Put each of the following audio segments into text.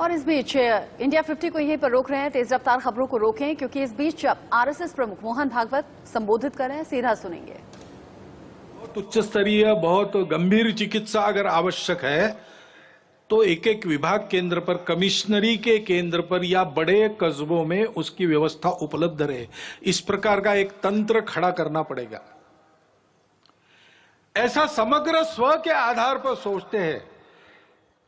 और इस बीच इंडिया 50 को यहीं पर रोक रहे हैं, तेज रफ्तार खबरों को रोकें, क्योंकि इस बीच आरएसएस प्रमुख मोहन भागवत संबोधित कर रहे हैं, सीधा सुनेंगे। बहुत उच्च स्तरीय, बहुत गंभीर चिकित्सा अगर आवश्यक है तो एक एक विभाग केंद्र पर, कमिश्नरी के केंद्र पर या बड़े कस्बों में उसकी व्यवस्था उपलब्ध रहे। इस प्रकार का एक तंत्र खड़ा करना पड़ेगा। ऐसा समग्र स्व के आधार पर सोचते हैं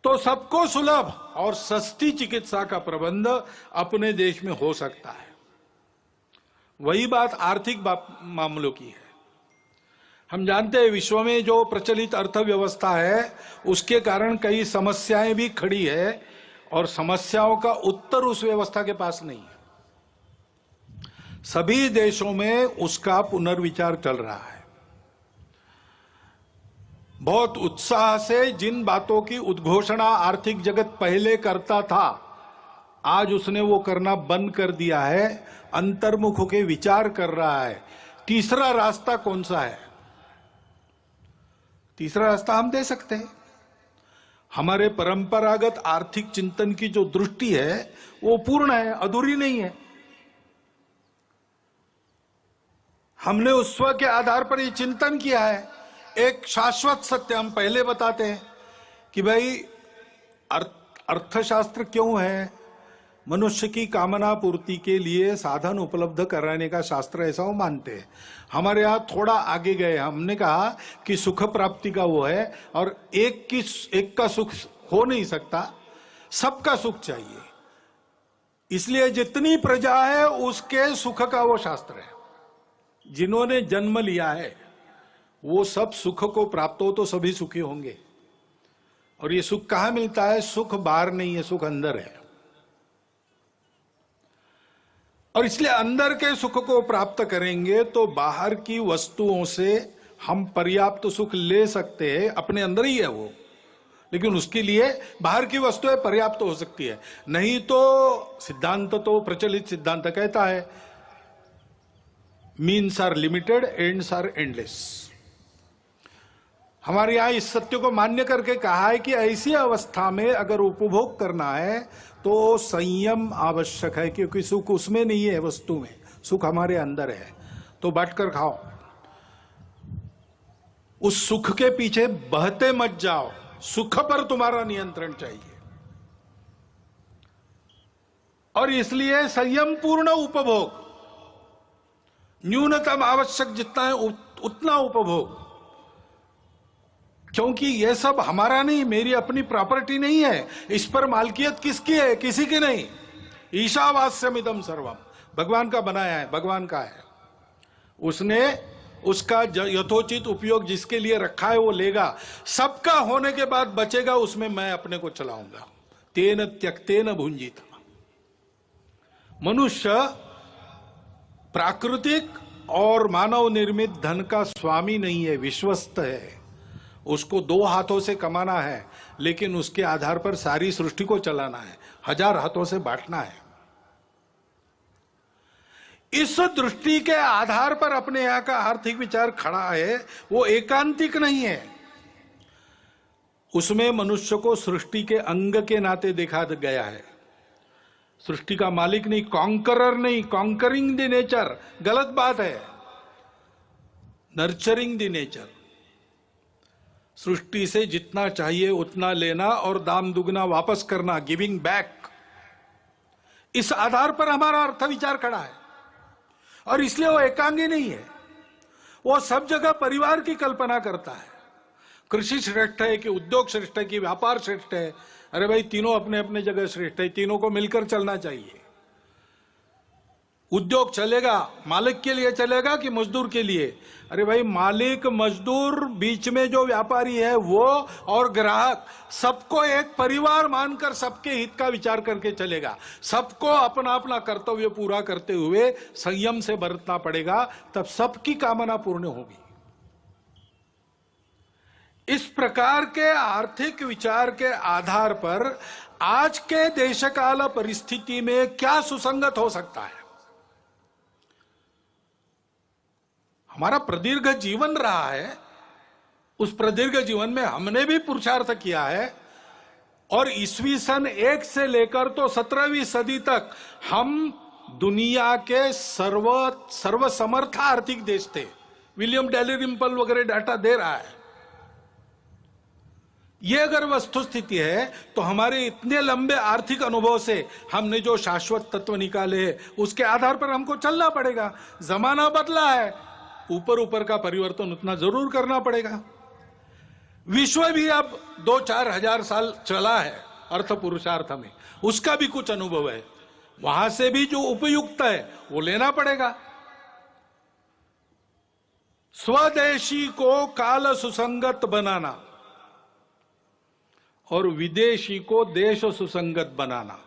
तो सबको सुलभ और सस्ती चिकित्सा का प्रबंध अपने देश में हो सकता है। वही बात आर्थिक मामलों की है। हम जानते हैं विश्व में जो प्रचलित अर्थव्यवस्था है उसके कारण कई समस्याएं भी खड़ी है और समस्याओं का उत्तर उस व्यवस्था के पास नहीं है। सभी देशों में उसका पुनर्विचार चल रहा है। बहुत उत्साह से जिन बातों की उद्घोषणा आर्थिक जगत पहले करता था, आज उसने वो करना बंद कर दिया है, अंतर्मुख होकर विचार कर रहा है। तीसरा रास्ता कौन सा है? तीसरा रास्ता हम दे सकते हैं। हमारे परंपरागत आर्थिक चिंतन की जो दृष्टि है वो पूर्ण है, अधूरी नहीं है। हमने उस स्व के आधार पर ये चिंतन किया है। एक शाश्वत सत्य हम पहले बताते हैं कि भाई अर्थशास्त्र क्यों है? मनुष्य की कामना पूर्ति के लिए साधन उपलब्ध कराने का शास्त्र, ऐसा वो मानते हैं। हमारे यहाँ थोड़ा आगे गए, हमने कहा कि सुख प्राप्ति का वो है और एक का सुख हो नहीं सकता, सबका सुख चाहिए। इसलिए जितनी प्रजा है उसके सुख का वो शास्त्र है। जिन्होंने जन्म लिया है वो सब सुख को प्राप्त हो तो सभी सुखी होंगे। और ये सुख कहां मिलता है? सुख बाहर नहीं है, सुख अंदर है। और इसलिए अंदर के सुख को प्राप्त करेंगे तो बाहर की वस्तुओं से हम पर्याप्त सुख ले सकते हैं, अपने अंदर ही है वो। लेकिन उसके लिए बाहर की वस्तुएं पर्याप्त हो सकती है, नहीं तो सिद्धांत तो प्रचलित सिद्धांत कहता है means are limited, ends are endless. हमारे यहां इस सत्य को मान्य करके कहा है कि ऐसी अवस्था में अगर उपभोग करना है तो संयम आवश्यक है, क्योंकि सुख उसमें नहीं है, वस्तु में सुख हमारे अंदर है। तो बांटकर खाओ, उस सुख के पीछे बहते मत जाओ, सुख पर तुम्हारा नियंत्रण चाहिए। और इसलिए संयम पूर्ण उपभोग, न्यूनतम आवश्यक जितना है उतना उपभोग, क्योंकि यह सब हमारा नहीं, मेरी अपनी प्रॉपर्टी नहीं है। इस पर मालकियत किसकी है? किसी की नहीं। ईशावास्यमिदं सर्वम, भगवान का बनाया है, भगवान का है। उसने उसका यथोचित उपयोग जिसके लिए रखा है वो लेगा। सबका होने के बाद बचेगा, उसमें मैं अपने को चलाऊंगा। तेन त्यक्तेन भुंजित। मनुष्य प्राकृतिक और मानव निर्मित धन का स्वामी नहीं है, विश्वस्त है। उसको दो हाथों से कमाना है, लेकिन उसके आधार पर सारी सृष्टि को चलाना है, हजार हाथों से बांटना है। इस दृष्टि के आधार पर अपने यहां का आर्थिक विचार खड़ा है, वो एकांतिक नहीं है। उसमें मनुष्य को सृष्टि के अंग के नाते देखा गया है। सृष्टि का मालिक नहीं, कॉन्करर नहीं, कॉन्करिंग द नेचर गलत बात है, नर्चरिंग द नेचर। सृष्टि से जितना चाहिए उतना लेना और दाम दुगना वापस करना, गिविंग बैक। इस आधार पर हमारा अर्थ विचार खड़ा है। और इसलिए वो एकांगी नहीं है, वो सब जगह परिवार की कल्पना करता है। कृषि श्रेष्ठ है कि उद्योग श्रेष्ठ है कि व्यापार श्रेष्ठ है? अरे भाई, तीनों अपने अपने जगह श्रेष्ठ है, तीनों को मिलकर चलना चाहिए। उद्योग चलेगा मालिक के लिए चलेगा कि मजदूर के लिए? अरे भाई, मालिक मजदूर बीच में जो व्यापारी है वो और ग्राहक, सबको एक परिवार मानकर सबके हित का विचार करके चलेगा। सबको अपना अपना कर्तव्य पूरा करते हुए संयम से बरतना पड़ेगा, तब सबकी कामना पूर्ण होगी। इस प्रकार के आर्थिक विचार के आधार पर आज के देशकाल परिस्थिति में क्या सुसंगत हो सकता है? हमारा प्रदीर्घ जीवन रहा है, उस प्रदीर्घ जीवन में हमने भी पुरुषार्थ किया है और ईस्वी सन 1 से लेकर तो 17वीं सदी तक हम दुनिया के सर्वसमर्थ आर्थिक देश थे। विलियम डैलिरिम्पल वगैरह डाटा दे रहा है। यह अगर वस्तुस्थिति है तो हमारे इतने लंबे आर्थिक अनुभव से हमने जो शाश्वत तत्व निकाले उसके आधार पर हमको चलना पड़ेगा। जमाना बदला है, ऊपर ऊपर का परिवर्तन उतना जरूर करना पड़ेगा। विश्व भी अब 2-4 हजार साल चला है अर्थ पुरुषार्थ में, उसका भी कुछ अनुभव है। वहां से भी जो उपयुक्त है वो लेना पड़ेगा। स्वदेशी को काल सुसंगत बनाना और विदेशी को देश सुसंगत बनाना,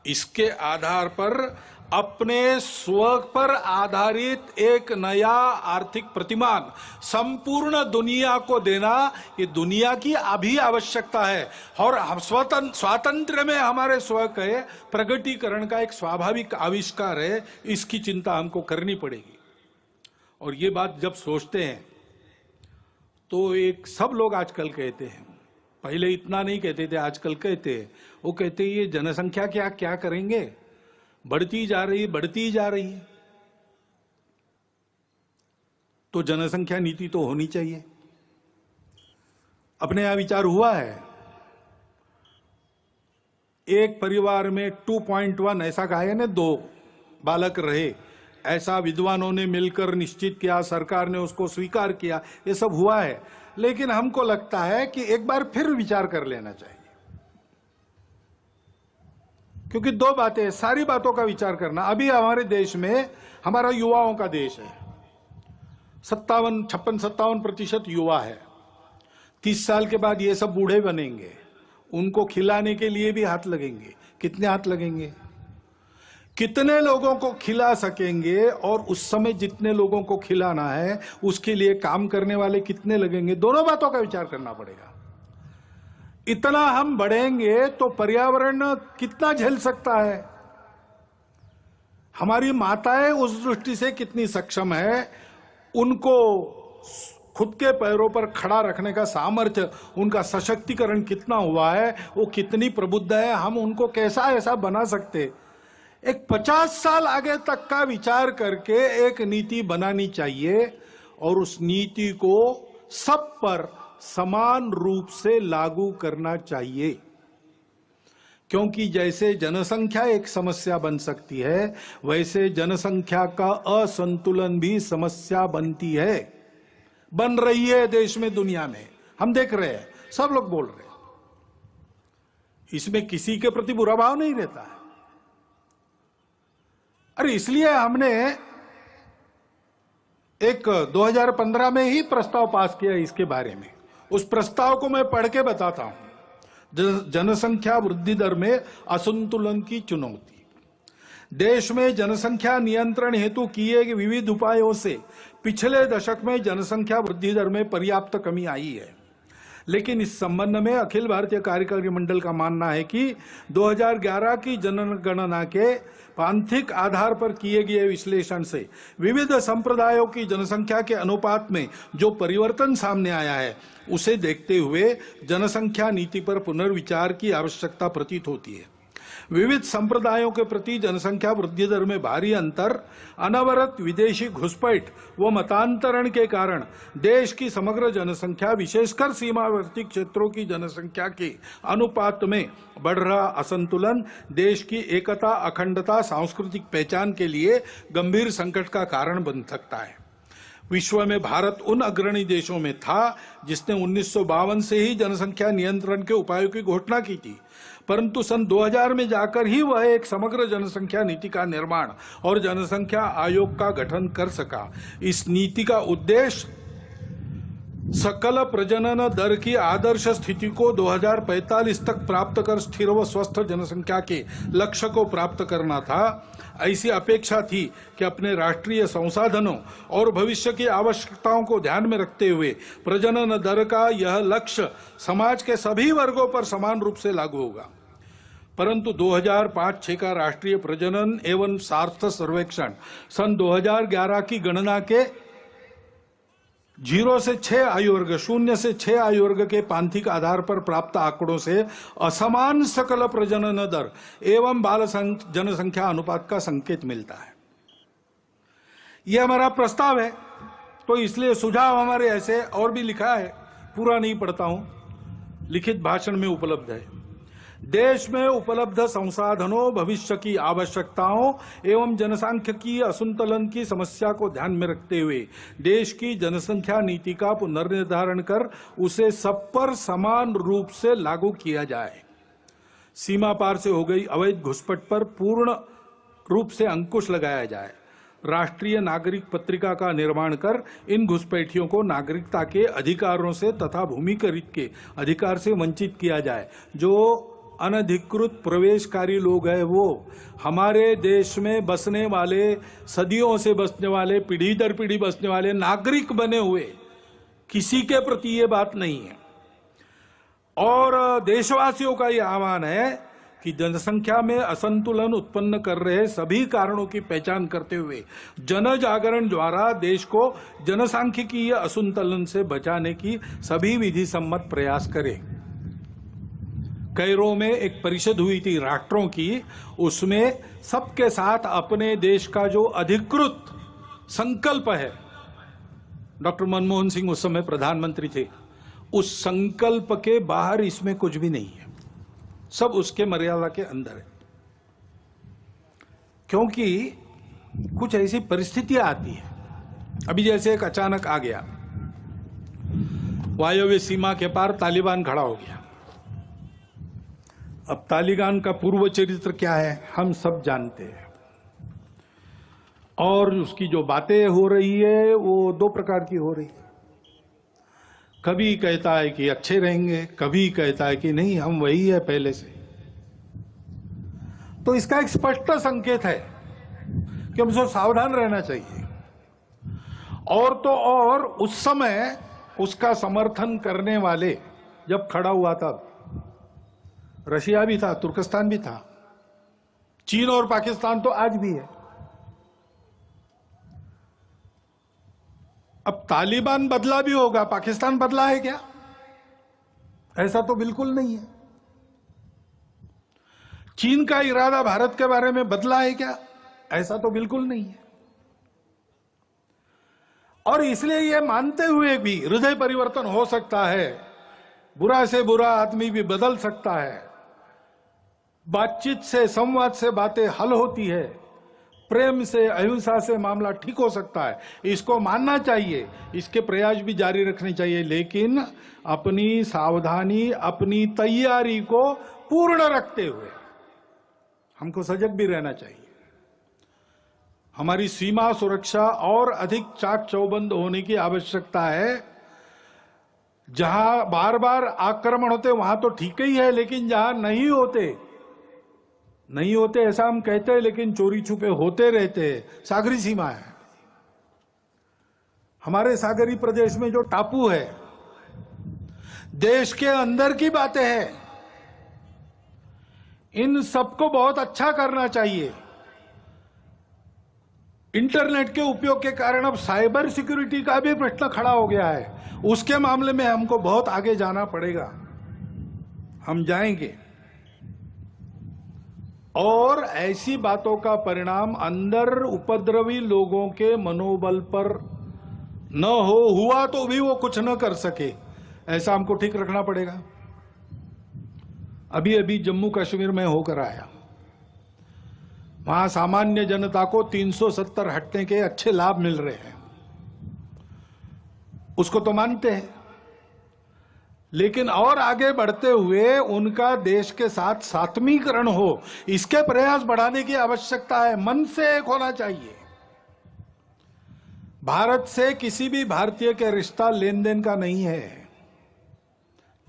इसके आधार पर अपने स्व पर आधारित एक नया आर्थिक प्रतिमान संपूर्ण दुनिया को देना, ये दुनिया की अभी आवश्यकता है। और हम स्वातंत्र्य में हमारे स्व के प्रगटीकरण का एक स्वाभाविक आविष्कार है, इसकी चिंता हमको करनी पड़ेगी। और ये बात जब सोचते हैं तो एक सब लोग आजकल कहते हैं, पहले इतना नहीं कहते थे, आजकल कहते हैं, वो कहते हैं ये जनसंख्या क्या करेंगे, बढ़ती जा रही है। तो जनसंख्या नीति तो होनी चाहिए। अपने यहां विचार हुआ है, एक परिवार में 2.1 ऐसा कहा है ना, 2 बालक रहे, ऐसा विद्वानों ने मिलकर निश्चित किया, सरकार ने उसको स्वीकार किया, ये सब हुआ है। लेकिन हमको लगता है कि एक बार फिर विचार कर लेना चाहिए, क्योंकि 2 बातें, सारी बातों का विचार करना। अभी हमारे देश में, हमारा युवाओं का देश है, 56-57% युवा है। 30 साल के बाद ये सब बूढ़े बनेंगे, उनको खिलाने के लिए भी हाथ लगेंगे। कितने हाथ लगेंगे, कितने लोगों को खिला सकेंगे, और उस समय जितने लोगों को खिलाना है उसके लिए काम करने वाले कितने लगेंगे, दोनों बातों का विचार करना पड़ेगा। इतना हम बढ़ेंगे तो पर्यावरण कितना झेल सकता है, हमारी माताएं उस दृष्टि से कितनी सक्षम है, उनको खुद के पैरों पर खड़ा रखने का सामर्थ्य, उनका सशक्तिकरण कितना हुआ है, वो कितनी प्रबुद्ध है, हम उनको कैसा ऐसा बना सकते। एक 50 साल आगे तक का विचार करके एक नीति बनानी चाहिए, और उस नीति को सब पर समान रूप से लागू करना चाहिए। क्योंकि जैसे जनसंख्या एक समस्या बन सकती है, वैसे जनसंख्या का असंतुलन भी समस्या बनती है, बन रही है देश में, दुनिया में हम देख रहे हैं, सब लोग बोल रहे हैं। इसमें किसी के प्रति बुरा भाव नहीं रहता है। अरे इसलिए हमने एक 2015 में ही प्रस्ताव पास किया इसके बारे में। उस प्रस्ताव को मैं पढ़ के बताता हूं। जनसंख्या वृद्धि दर में असंतुलन की चुनौती। देश में जनसंख्या नियंत्रण हेतु किए गए विविध उपायों से पिछले दशक में जनसंख्या वृद्धि दर में पर्याप्त कमी आई है, लेकिन इस संबंध में अखिल भारतीय कार्यकारी मंडल का मानना है कि 2011 की जनगणना के पांथिक आधार पर किए गए विश्लेषण से विविध संप्रदायों की जनसंख्या के अनुपात में जो परिवर्तन सामने आया है, उसे देखते हुए जनसंख्या नीति पर पुनर्विचार की आवश्यकता प्रतीत होती है। विविध संप्रदायों के प्रति जनसंख्या वृद्धि दर में भारी अंतर, अनवरत विदेशी घुसपैठ व मतांतरण के कारण देश की समग्र जनसंख्या, विशेषकर सीमावर्ती क्षेत्रों की जनसंख्या के अनुपात में बढ़ रहा असंतुलन देश की एकता, अखंडता, सांस्कृतिक पहचान के लिए गंभीर संकट का कारण बन सकता है। विश्व में भारत उन अग्रणी देशों में था जिसने 1952 से ही जनसंख्या नियंत्रण के उपायों की घोषणा की थी, परंतु सन 2000 में जाकर ही वह एक समग्र जनसंख्या नीति का निर्माण और जनसंख्या आयोग का गठन कर सका। इस नीति का उद्देश्य सकल प्रजनन दर की आदर्श स्थिति को 2045 तक प्राप्त कर स्थिर व स्वस्थ जनसंख्या के लक्ष्य को प्राप्त करना था। ऐसी अपेक्षा थी कि अपने राष्ट्रीय संसाधनों और भविष्य की आवश्यकताओं को ध्यान में रखते हुए प्रजनन दर का यह लक्ष्य समाज के सभी वर्गों पर समान रूप से लागू होगा। परंतु 2005-6 का राष्ट्रीय प्रजनन एवं सार्थ सर्वेक्षण सन 2011 की गणना के 0 से 6 आयु वर्ग, 0 से 6 आयु वर्ग के पांथिक आधार पर प्राप्त आंकड़ों से असमान सकल प्रजनन दर एवं बाल जनसंख्या अनुपात का संकेत मिलता है। यह हमारा प्रस्ताव है, तो इसलिए सुझाव हमारे ऐसे और भी लिखा है, पूरा नहीं पढ़ता हूं, लिखित भाषण में उपलब्ध है। देश में उपलब्ध संसाधनों, भविष्य की आवश्यकताओं एवं जनसांख्यिकीय असंतुलन की समस्या को ध्यान में रखते हुए देश की जनसंख्या नीति का पुनर्निर्धारण कर उसे सब पर समान रूप से लागू किया जाए। सीमा पार से हो गई अवैध घुसपैठ पर पूर्ण रूप से अंकुश लगाया जाए। राष्ट्रीय नागरिक पत्रिका का निर्माण कर इन घुसपैठियों को नागरिकता के अधिकारों से तथा भूमिकरित के अधिकार से वंचित किया जाए। जो अनधिकृत प्रवेशकारी लोग हैं, वो हमारे देश में बसने वाले, सदियों से बसने वाले, पीढ़ी दर पीढ़ी बसने वाले नागरिक बने हुए, किसी के प्रति ये बात नहीं है। और देशवासियों का ये आह्वान है कि जनसंख्या में असंतुलन उत्पन्न कर रहे सभी कारणों की पहचान करते हुए जन जागरण द्वारा देश को जनसांख्यिकीय असंतुलन से बचाने की सभी विधि सम्मत प्रयास करें। कैरो में एक परिषद हुई थी राष्ट्रों की, उसमें सबके साथ अपने देश का जो अधिकृत संकल्प है, डॉक्टर मनमोहन सिंह उस समय प्रधानमंत्री थे, उस संकल्प के बाहर इसमें कुछ भी नहीं है, सब उसके मर्यादा के अंदर है। क्योंकि कुछ ऐसी परिस्थितियां आती है, अभी जैसे एक अचानक आ गया, वायव्य सीमा के पार तालिबान खड़ा हो गया। अब तालिबान का पूर्व चरित्र क्या है हम सब जानते हैं, और उसकी जो बातें हो रही है वो दो प्रकार की हो रही है। कभी कहता है कि अच्छे रहेंगे, कभी कहता है कि नहीं हम वही है पहले से। तो इसका एक स्पष्ट संकेत है कि हमसे सावधान रहना चाहिए। और तो और उस समय उसका समर्थन करने वाले जब खड़ा हुआ तब रशिया भी था, तुर्कस्तान भी था, चीन और पाकिस्तान तो आज भी है। अब तालिबान बदला भी होगा, पाकिस्तान बदला है क्या? ऐसा तो बिल्कुल नहीं है। चीन का इरादा भारत के बारे में बदला है क्या? ऐसा तो बिल्कुल नहीं है। और इसलिए यह मानते हुए भी हृदय परिवर्तन हो सकता है, बुरा से बुरा आदमी भी बदल सकता है, बातचीत से, संवाद से बातें हल होती है, प्रेम से, अहिंसा से मामला ठीक हो सकता है, इसको मानना चाहिए, इसके प्रयास भी जारी रखने चाहिए, लेकिन अपनी सावधानी, अपनी तैयारी को पूर्ण रखते हुए हमको सजग भी रहना चाहिए। हमारी सीमा सुरक्षा और अधिक चाक चौबंद होने की आवश्यकता है। जहां बार बार आक्रमण होते वहां तो ठीक ही है, लेकिन जहां नहीं होते ऐसा हम कहते हैं, लेकिन चोरी छुपे होते रहते हैं। सागरी सीमा है, हमारे सागरी प्रदेश में जो टापू है, देश के अंदर की बातें हैं, इन सबको बहुत अच्छा करना चाहिए। इंटरनेट के उपयोग के कारण अब साइबर सिक्योरिटी का भी प्रश्न खड़ा हो गया है, उसके मामले में हमको बहुत आगे जाना पड़ेगा, हम जाएंगे। और ऐसी बातों का परिणाम अंदर उपद्रवी लोगों के मनोबल पर न हुआ तो भी वो कुछ न कर सके, ऐसा हमको ठीक रखना पड़ेगा। अभी अभी जम्मू कश्मीर में होकर आया, वहां सामान्य जनता को 370 हटने के अच्छे लाभ मिल रहे हैं, उसको तो मानते हैं, लेकिन और आगे बढ़ते हुए उनका देश के साथ सात्मीकरण हो, इसके प्रयास बढ़ाने की आवश्यकता है। मन से एक होना चाहिए। भारत से किसी भी भारतीय के रिश्ता लेन देन का नहीं है।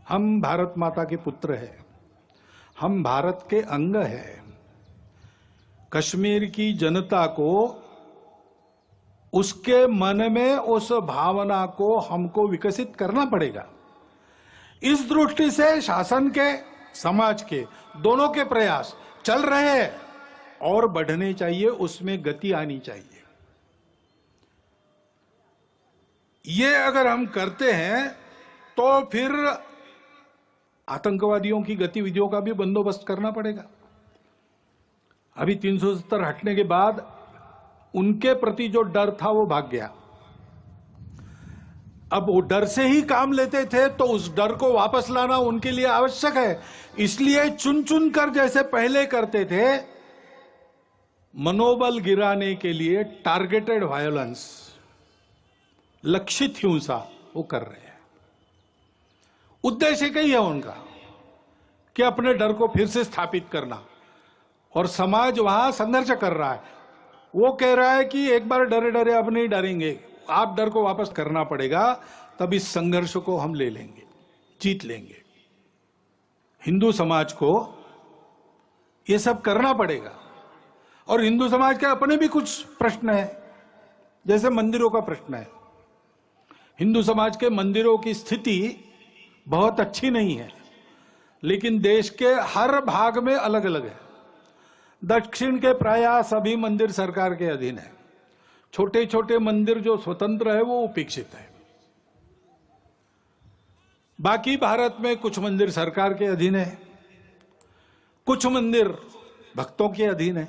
हम भारत माता के पुत्र हैं, हम भारत के अंग हैं। कश्मीर की जनता को, उसके मन में उस भावना को हमको विकसित करना पड़ेगा। इस दृष्टि से शासन के, समाज के, दोनों के प्रयास चल रहे हैं और बढ़ने चाहिए, उसमें गति आनी चाहिए। ये अगर हम करते हैं तो फिर आतंकवादियों की गतिविधियों का भी बंदोबस्त करना पड़ेगा। अभी 370 हटने के बाद उनके प्रति जो डर था वो भाग गया। अब वो डर से ही काम लेते थे, तो उस डर को वापस लाना उनके लिए आवश्यक है। इसलिए चुन चुन कर जैसे पहले करते थे, मनोबल गिराने के लिए टारगेटेड वायलेंस, लक्षित हिंसा वो कर रहे हैं। उद्देश्य कई है उनका कि अपने डर को फिर से स्थापित करना, और समाज वहां संघर्ष कर रहा है। वो कह रहा है कि एक बार डरे डरे अब नहीं डरेंगे, आप डर को वापस करना पड़ेगा, तब इस संघर्ष को हम ले लेंगे, जीत लेंगे। हिंदू समाज को ये सब करना पड़ेगा। और हिंदू समाज के अपने भी कुछ प्रश्न है, जैसे मंदिरों का प्रश्न है। हिंदू समाज के मंदिरों की स्थिति बहुत अच्छी नहीं है, लेकिन देश के हर भाग में अलग अलग है। दक्षिण के प्राय सभी मंदिर सरकार के अधीन है। छोटे छोटे मंदिर जो स्वतंत्र है वो उपेक्षित है। बाकी भारत में कुछ मंदिर सरकार के अधीन है, कुछ मंदिर भक्तों के अधीन है।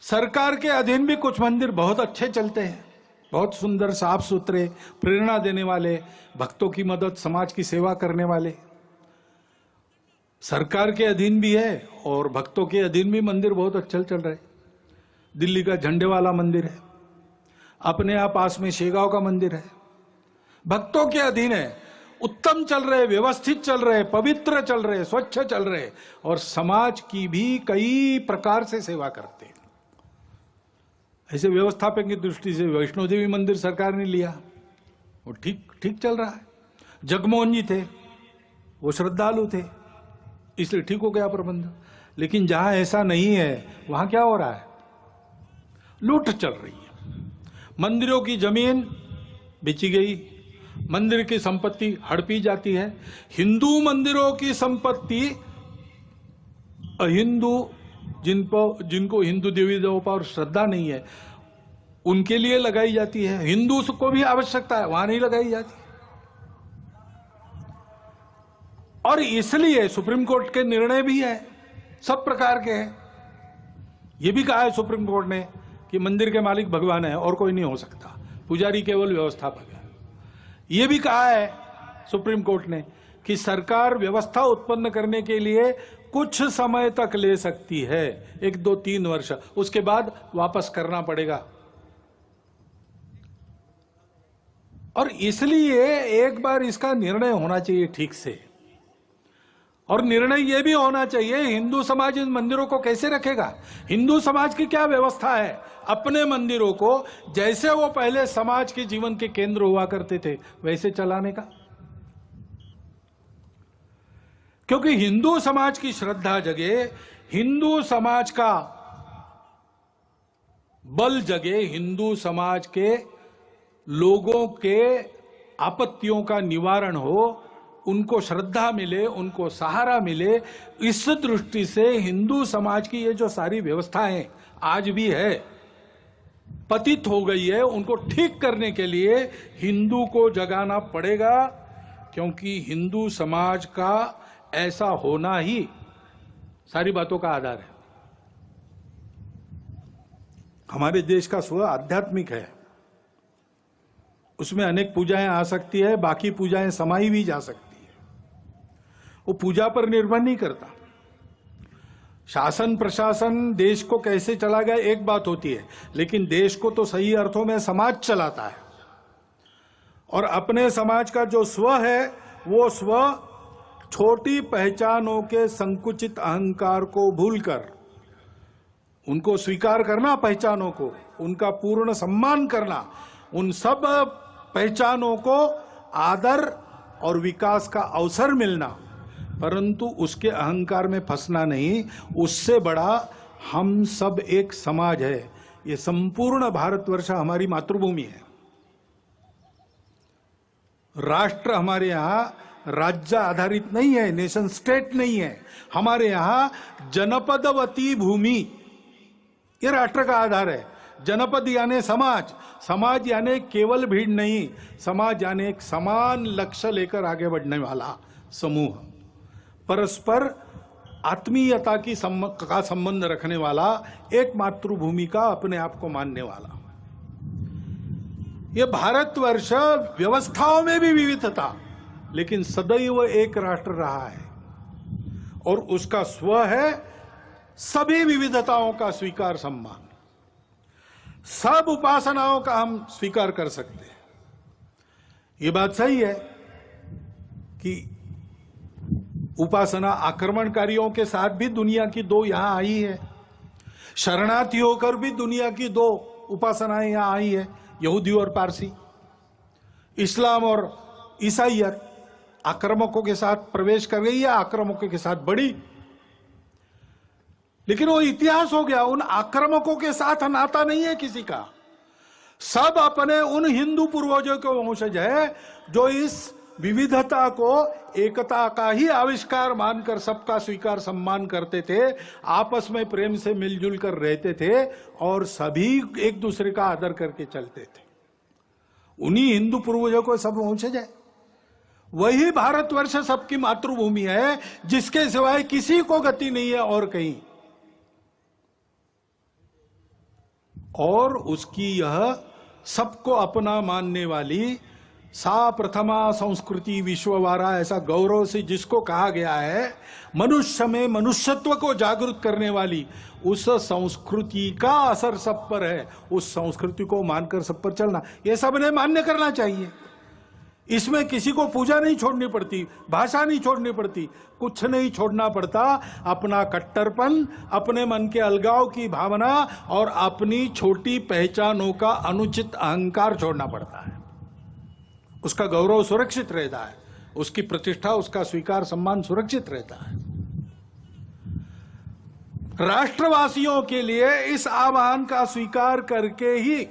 सरकार के अधीन भी कुछ मंदिर बहुत अच्छे चलते हैं, बहुत सुंदर, साफ सुथरे, प्रेरणा देने वाले, भक्तों की मदद, समाज की सेवा करने वाले। सरकार के अधीन भी है और भक्तों के अधीन भी मंदिर बहुत अच्छे चल रहे हैं। दिल्ली का झंडे वाला मंदिर है, अपने आप पास में शेगांव का मंदिर है, भक्तों के अधीन है, उत्तम चल रहे, व्यवस्थित चल रहे, पवित्र चल रहे, स्वच्छ चल रहे, और समाज की भी कई प्रकार से सेवा करते हैं। ऐसे व्यवस्थापन की दृष्टि से वैष्णो देवी मंदिर सरकार ने लिया, वो ठीक चल रहा है। जगमोहन जी थे, वो श्रद्धालु थे, इसलिए ठीक हो गया प्रबंध। लेकिन जहां ऐसा नहीं है वहां क्या हो रहा है? लूट चल रही है। मंदिरों की जमीन बेची गई, मंदिर की संपत्ति हड़पी जाती है। हिंदू मंदिरों की संपत्ति अहिंदू, जिनको हिंदू देवी देवों पर श्रद्धा नहीं है, उनके लिए लगाई जाती है। हिंदू को भी आवश्यकता है, वहां नहीं लगाई जाती। और इसलिए सुप्रीम कोर्ट के निर्णय भी है, सब प्रकार के हैं। यह भी कहा है सुप्रीम कोर्ट ने कि मंदिर के मालिक भगवान है और कोई नहीं हो सकता, पुजारी केवल व्यवस्थापक है। यह भी कहा है सुप्रीम कोर्ट ने कि सरकार व्यवस्था उत्पन्न करने के लिए कुछ समय तक ले सकती है, 1, 2, 3 वर्ष, उसके बाद वापस करना पड़ेगा। और इसलिए एक बार इसका निर्णय होना चाहिए ठीक से। और निर्णय यह भी होना चाहिए, हिंदू समाज इन मंदिरों को कैसे रखेगा, हिंदू समाज की क्या व्यवस्था है अपने मंदिरों को जैसे वो पहले समाज के जीवन के केंद्र हुआ करते थे वैसे चलाने का। क्योंकि हिंदू समाज की श्रद्धा जगे, हिंदू समाज का बल जगे, हिंदू समाज के लोगों के आपत्तियों का निवारण हो, उनको श्रद्धा मिले, उनको सहारा मिले, इस दृष्टि से हिंदू समाज की ये जो सारी व्यवस्थाएं आज भी है, पतित हो गई है, उनको ठीक करने के लिए हिंदू को जगाना पड़ेगा। क्योंकि हिंदू समाज का ऐसा होना ही सारी बातों का आधार है। हमारे देश का स्व आध्यात्मिक है, उसमें अनेक पूजाएं आ सकती है, बाकी पूजाएं समाई भी जा सकती है। वो पूजा पर निर्भर नहीं करता। शासन प्रशासन देश को कैसे चलाएगा एक बात होती है, लेकिन देश को तो सही अर्थों में समाज चलाता है। और अपने समाज का जो स्व है, वो स्व छोटी पहचानों के संकुचित अहंकार को भूलकर उनको स्वीकार करना, पहचानों को उनका पूर्ण सम्मान करना, उन सब पहचानों को आदर और विकास का अवसर मिलना, परंतु उसके अहंकार में फंसना नहीं। उससे बड़ा हम सब एक समाज है। ये संपूर्ण भारतवर्ष हमारी मातृभूमि है। राष्ट्र हमारे यहां राज्य आधारित नहीं है, नेशन स्टेट नहीं है। हमारे यहां जनपदवती भूमि ये राष्ट्र का आधार है। जनपद यानी समाज, समाज यानी केवल भीड़ नहीं, समाज यानी एक समान लक्ष्य लेकर आगे बढ़ने वाला समूह, परस्पर आत्मीयता का संबंध रखने वाला, एक मातृभूमि का अपने आप को मानने वाला। ये भारतवर्ष व्यवस्थाओं में भी विविध था, लेकिन सदैव एक राष्ट्र रहा है और उसका स्व है सभी विविधताओं का स्वीकार सम्मान। सब उपासनाओं का हम स्वीकार कर सकते हैं। ये बात सही है कि उपासना आक्रमणकारियों के साथ भी दुनिया की दो यहां आई है, शरणार्थी होकर भी दुनिया की दो उपासनाएं यहां आई है, यहूदी और पारसी, इस्लाम और ईसाइयत आक्रामकों के साथ प्रवेश कर गई या आक्रामकों के साथ बढ़ी, लेकिन वो इतिहास हो गया। उन आक्रामकों के साथ नाता नहीं है किसी का। सब अपने उन हिंदू पूर्वजों के वंशज है जो इस विविधता को एकता का ही आविष्कार मानकर सबका स्वीकार सम्मान करते थे, आपस में प्रेम से मिलजुल कर रहते थे और सभी एक दूसरे का आदर करके चलते थे। उन्हीं हिंदू पूर्वजों को सब वंशज है। वही भारतवर्ष सबकी मातृभूमि है जिसके सिवाय किसी को गति नहीं है और कहीं। और उसकी यह सबको अपना मानने वाली सा प्रथमा संस्कृति विश्ववारा, ऐसा गौरव से जिसको कहा गया है, मनुष्य में मनुष्यत्व को जागृत करने वाली उस संस्कृति का असर सब पर है। उस संस्कृति को मानकर सब पर चलना, ये सबने मान्य करना चाहिए। इसमें किसी को पूजा नहीं छोड़नी पड़ती, भाषा नहीं छोड़नी पड़ती, कुछ नहीं छोड़ना पड़ता। अपना कट्टरपन, अपने मन के अलगाव की भावना और अपनी छोटी पहचानों का अनुचित अहंकार छोड़ना पड़ता है। उसका गौरव सुरक्षित रहता है, उसकी प्रतिष्ठा, उसका स्वीकार सम्मान सुरक्षित रहता है। राष्ट्रवासियों के लिए इस आह्वान का स्वीकार करके ही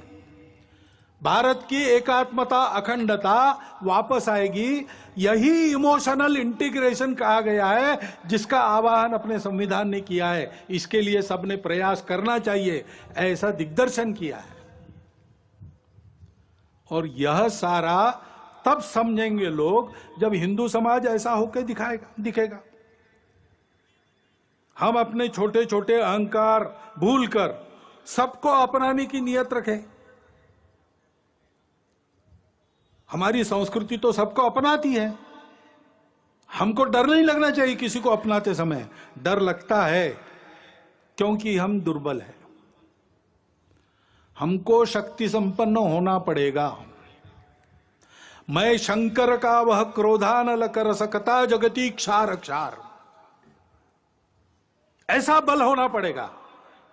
भारत की एकात्मता, अखंडता वापस आएगी। यही इमोशनल इंटीग्रेशन कहा गया है जिसका आह्वान अपने संविधान ने किया है। इसके लिए सबने प्रयास करना चाहिए, ऐसा दिग्दर्शन किया है। और यह सारा तब समझेंगे लोग जब हिंदू समाज ऐसा होकर दिखेगा। हम अपने छोटे छोटे अहंकार भूलकर सबको अपनाने की नियत रखें। हमारी संस्कृति तो सबको अपनाती है, हमको डर नहीं लगना चाहिए किसी को अपनाते समय। डर लगता है क्योंकि हम दुर्बल हैं। हमको शक्ति संपन्न होना पड़ेगा। मैं शंकर का वह क्रोधानल कर सकता जगती क्षार क्षार, ऐसा बल होना पड़ेगा।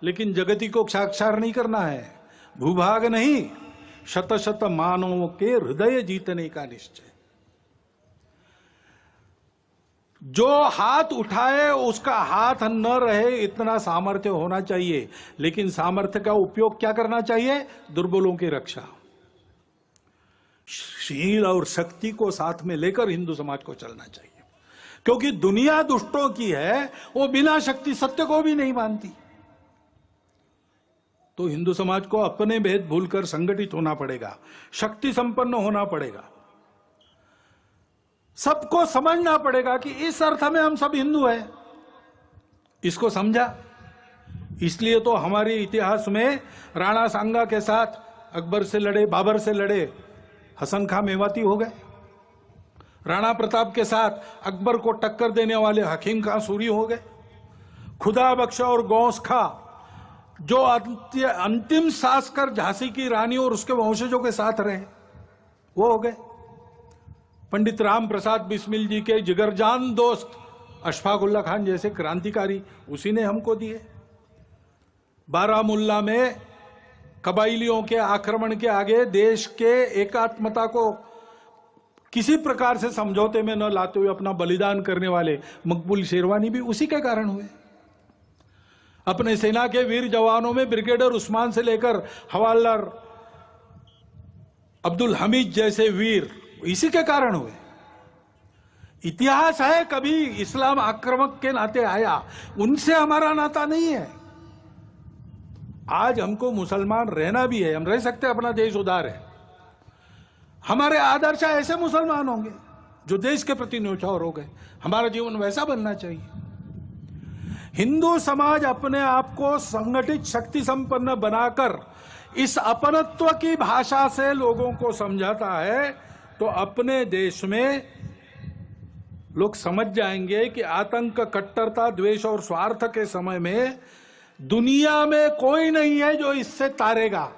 लेकिन जगती को क्षार नहीं करना है, भूभाग नहीं, शत शत मानवों के हृदय जीतने का निश्चय। जो हाथ उठाए उसका हाथ न रहे, इतना सामर्थ्य होना चाहिए। लेकिन सामर्थ्य का उपयोग क्या करना चाहिए? दुर्बलों की रक्षा। शील और शक्ति को साथ में लेकर हिंदू समाज को चलना चाहिए, क्योंकि दुनिया दुष्टों की है, वो बिना शक्ति सत्य को भी नहीं मानती। तो हिंदू समाज को अपने भेद भूलकर संगठित होना पड़ेगा, शक्ति संपन्न होना पड़ेगा। सबको समझना पड़ेगा कि इस अर्थ में हम सब हिंदू हैं। इसको समझा, इसलिए तो हमारे इतिहास में राणा सांगा के साथ अकबर से लड़े, बाबर से लड़े हसन खां मेवाती हो गए। राणा प्रताप के साथ अकबर को टक्कर देने वाले हकीम खां सूरी हो गए। खुदा बख्श और गौस खां जो अंतिम सांस कर झांसी की रानी और उसके वंशजों के साथ रहे, वो हो गए। पंडित राम प्रसाद बिस्मिल जी के जिगरजान दोस्त अशफाक उल्ला खान जैसे क्रांतिकारी उसी ने हमको दिए। बारामुल्ला में कबाइलियों के आक्रमण के आगे देश के एकात्मता को किसी प्रकार से समझौते में न लाते हुए अपना बलिदान करने वाले मकबूल शेरवानी भी उसी के कारण हुए। अपने सेना के वीर जवानों में ब्रिगेडियर उस्मान से लेकर हवालदार अब्दुल हमीद जैसे वीर इसी के कारण हुए। इतिहास है, कभी इस्लाम आक्रमक के नाते आया, उनसे हमारा नाता नहीं है। आज हमको मुसलमान रहना भी है, हम रह सकते हैं, अपना देश उदार है। हमारे आदर्श ऐसे मुसलमान होंगे जो देश के प्रति न्यौछावर हो गए। हमारा जीवन वैसा बनना चाहिए। हिंदू समाज अपने आप को संगठित शक्ति संपन्न बनाकर इस अपनत्व की भाषा से लोगों को समझाता है तो अपने देश में लोग समझ जाएंगे कि आतंक, कट्टरता, द्वेष और स्वार्थ के समय में दुनिया में कोई नहीं है जो इससे तारेगा।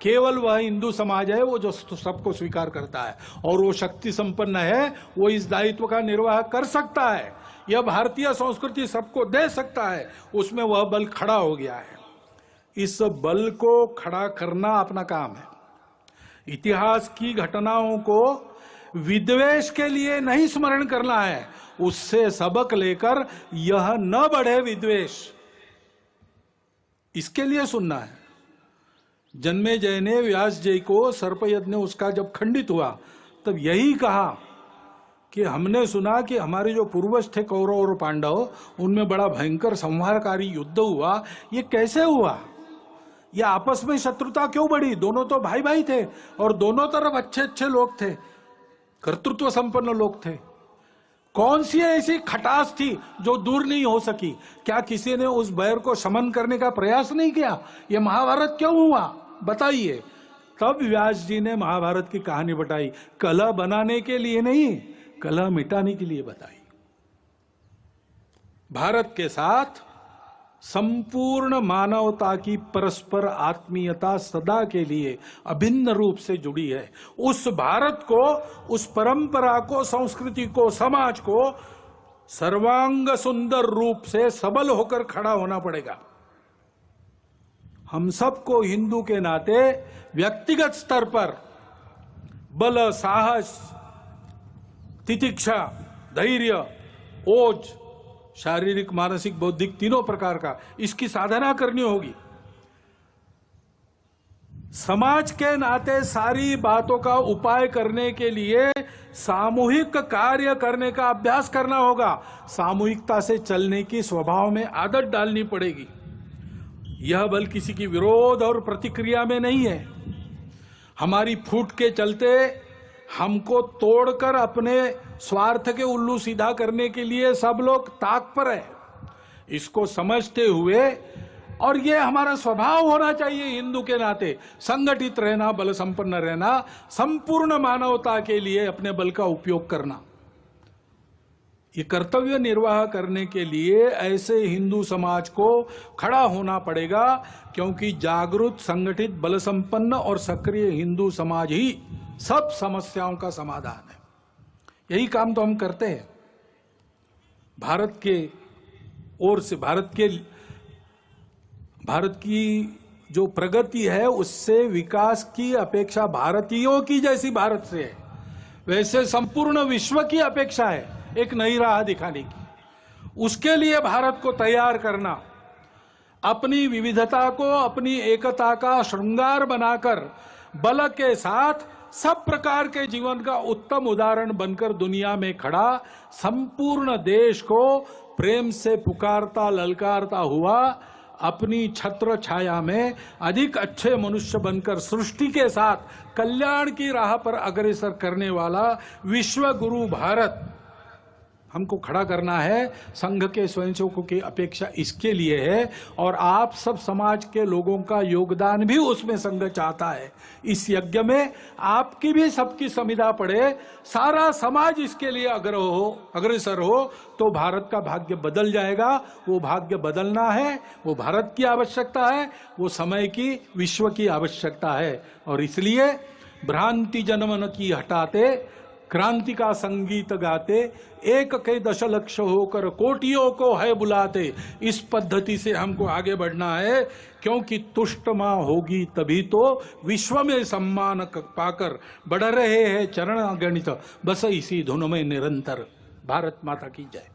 केवल वह हिंदू समाज है वो जो सबको स्वीकार करता है और वो शक्ति संपन्न है, वो इस दायित्व का निर्वाह कर सकता है। यह भारतीय संस्कृति सबको दे सकता है, उसमें वह बल खड़ा हो गया है। इस बल को खड़ा करना अपना काम है। इतिहास की घटनाओं को विद्वेष के लिए नहीं स्मरण करना है, उससे सबक लेकर यह न बढ़े विद्वेष, इसके लिए सुनना है। जन्मेजय ने व्यास जी को, सर्पयज्ञ उसका जब खंडित हुआ तब यही कहा कि हमने सुना कि हमारे जो पूर्वज थे कौरव और पांडव, उनमें बड़ा भयंकर संहारकारी युद्ध हुआ। ये कैसे हुआ? ये आपस में शत्रुता क्यों बढ़ी? दोनों तो भाई भाई थे और दोनों तरफ अच्छे अच्छे लोग थे, कर्तृत्व संपन्न लोग थे। कौन सी ऐसी खटास थी जो दूर नहीं हो सकी? क्या किसी ने उस बैर को शमन करने का प्रयास नहीं किया? ये महाभारत क्यों हुआ बताइए। तब व्यास जी ने महाभारत की कहानी बताई, कलह बनाने के लिए नहीं, कलह मिटाने के लिए बताई। भारत के साथ संपूर्ण मानवता की परस्पर आत्मीयता सदा के लिए अभिन्न रूप से जुड़ी है। उस भारत को, उस परंपरा को, संस्कृति को, समाज को सर्वांग सुंदर रूप से सबल होकर खड़ा होना पड़ेगा। हम सबको हिंदू के नाते व्यक्तिगत स्तर पर बल, साहस, तितिक्षा, धैर्य, ओज, शारीरिक, मानसिक, बौद्धिक, तीनों प्रकार का इसकी साधना करनी होगी। समाज के नाते सारी बातों का उपाय करने के लिए सामूहिक कार्य करने का अभ्यास करना होगा। सामूहिकता से चलने की स्वभाव में आदत डालनी पड़ेगी। यह बल किसी की विरोध और प्रतिक्रिया में नहीं है। हमारी फूट के चलते हमको तोड़कर अपने स्वार्थ के उल्लू सीधा करने के लिए सब लोग ताक पर है। इसको समझते हुए, और ये हमारा स्वभाव होना चाहिए हिंदू के नाते, संगठित रहना, बल संपन्न रहना, संपूर्ण मानवता के लिए अपने बल का उपयोग करना। ये कर्तव्य निर्वाह करने के लिए ऐसे हिंदू समाज को खड़ा होना पड़ेगा, क्योंकि जागरूक, संगठित, बल संपन्न और सक्रिय हिंदू समाज ही सब समस्याओं का समाधान है। यही काम तो हम करते हैं। भारत के ओर से, भारत की जो प्रगति है उससे विकास की अपेक्षा भारतीयों की जैसी भारत से है, वैसे संपूर्ण विश्व की अपेक्षा है एक नई राह दिखाने की। उसके लिए भारत को तैयार करना, अपनी विविधता को अपनी एकता का श्रृंगार बनाकर बल के साथ सब प्रकार के जीवन का उत्तम उदाहरण बनकर दुनिया में खड़ा, संपूर्ण देश को प्रेम से पुकारता, ललकारता हुआ, अपनी छत्र छाया में अधिक अच्छे मनुष्य बनकर सृष्टि के साथ कल्याण की राह पर अग्रसर करने वाला विश्व गुरु भारत हमको खड़ा करना है। संघ के स्वयंसेवकों की अपेक्षा इसके लिए है, और आप सब समाज के लोगों का योगदान भी उसमें संघ चाहता है। इस यज्ञ में आपकी भी सबकी संविदा पड़े, सारा समाज इसके लिए अग्रसर हो तो भारत का भाग्य बदल जाएगा। वो भाग्य बदलना है, वो भारत की आवश्यकता है, वो समय की, विश्व की आवश्यकता है। और इसलिए भ्रांति जनमन की हटाते, क्रांति का संगीत गाते, एक के दशलक्ष होकर कोटियों को है बुलाते, इस पद्धति से हमको आगे बढ़ना है। क्योंकि तुष्ट मां होगी तभी तो विश्व में सम्मान पाकर बढ़ रहे हैं चरण गणित, बस इसी धुन में निरंतर। भारत माता की जय।